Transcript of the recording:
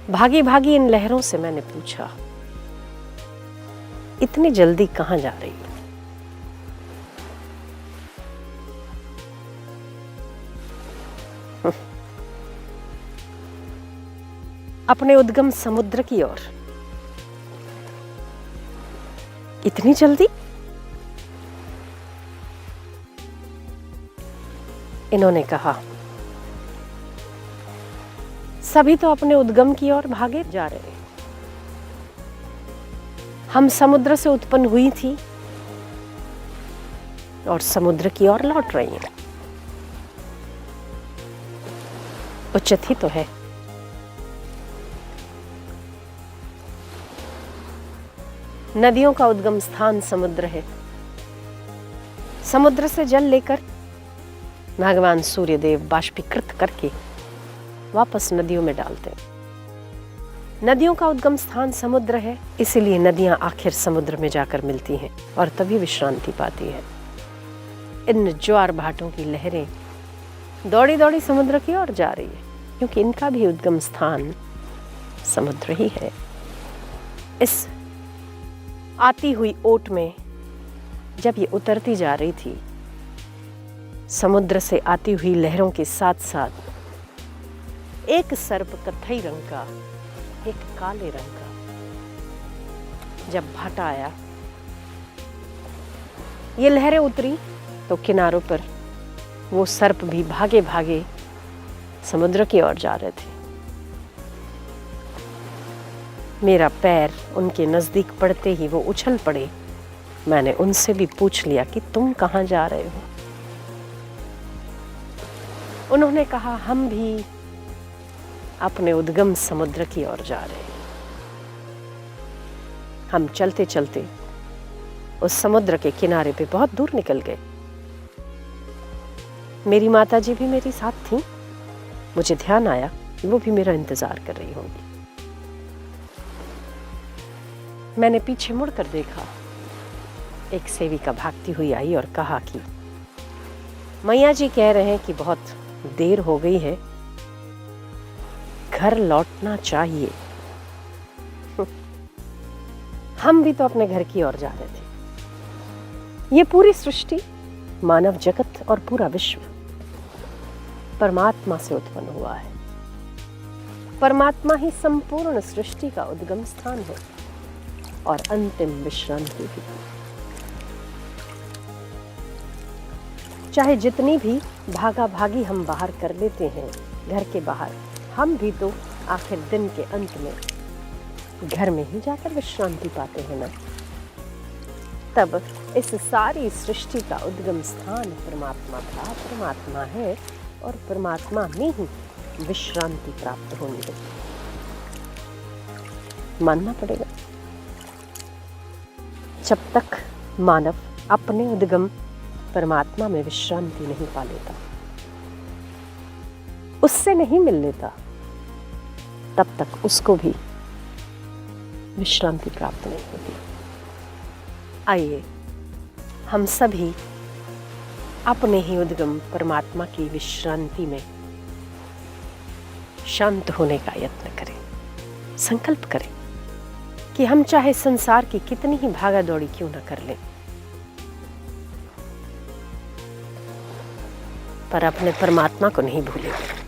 भागी भागी इन लहरों से मैंने पूछा, इतनी जल्दी कहां जा रही हो? अपने उद्गम समुद्र की ओर। इतनी जल्दी? इन्होंने कहा, सभी तो अपने उद्गम की ओर भागे जा रहे हैं। हम समुद्र से उत्पन्न हुई थी और समुद्र की ओर लौट रही हैं। उचित ही तो है। नदियों का उद्गम स्थान समुद्र है। समुद्र से जल लेकर भगवान सूर्यदेव बाष्पीकृत करके वापस नदियों में डालते हैं। नदियों का उद्गम स्थान समुद्र है, इसीलिए नदियां आखिर समुद्र में जाकर मिलती हैं और तभी विश्रांति पाती है। इन ज्वार भाटों की लहरें दौड़ी दौड़ी समुद्र की ओर जा रही है, क्योंकि इनका भी उद्गम स्थान समुद्र ही है। इस आती हुई ओट में जब ये उतरती जा रही थी, समुद्र से आती हुई लहरों के साथ साथ एक सर्प कत्थई रंग का, एक काले रंग का जब भाटा आया, ये लहरें उतरी तो किनारों पर वो सर्प भी भागे भागे समुद्र की ओर जा रहे थे। मेरा पैर उनके नजदीक पड़ते ही वो उछल पड़े। मैंने उनसे भी पूछ लिया कि तुम कहां जा रहे हो? उन्होंने कहा, हम भी अपने उद्गम समुद्र की ओर जा रहे हैं। हम चलते चलते उस समुद्र के किनारे पे बहुत दूर निकल गए। मेरी माताजी भी मेरी साथ थी। मुझे ध्यान आया वो भी मेरा इंतजार कर रही होंगी। मैंने पीछे मुड़कर देखा। एक सेविका भागती हुई आई और कहा कि मैया जी कह रहे हैं कि बहुत देर हो गई है, घर लौटना चाहिए। हम भी तो अपने घर की ओर जा रहे थे। ये पूरी सृष्टि, मानव जगत और पूरा विश्व परमात्मा से उत्पन्न हुआ है। परमात्मा ही संपूर्ण सृष्टि का उद्गम स्थान है और अंतिम विश्रांति भी। चाहे जितनी भी भागा भागी हम बाहर कर लेते हैं घर के बाहर, हम भी तो आखिर दिन के अंत में घर में ही जाकर विश्रांति पाते हैं ना। तब इस सारी सृष्टि का उद्गम स्थान परमात्मा था, परमात्मा है और परमात्मा में ही विश्रांति प्राप्त होनी है। मानना पड़ेगा। जब तक मानव अपने उद्गम परमात्मा में विश्रांति नहीं पा लेता, उससे नहीं मिल लेता, तब तक उसको भी विश्रांति प्राप्त नहीं होती। आइए हम सभी अपने ही उद्गम परमात्मा की विश्रांति में शांत होने का यत्न करें। संकल्प करें कि हम चाहे संसार की कितनी ही भागा दौड़ी क्यों न कर लें, पर अपने परमात्मा को नहीं भूलेंगे।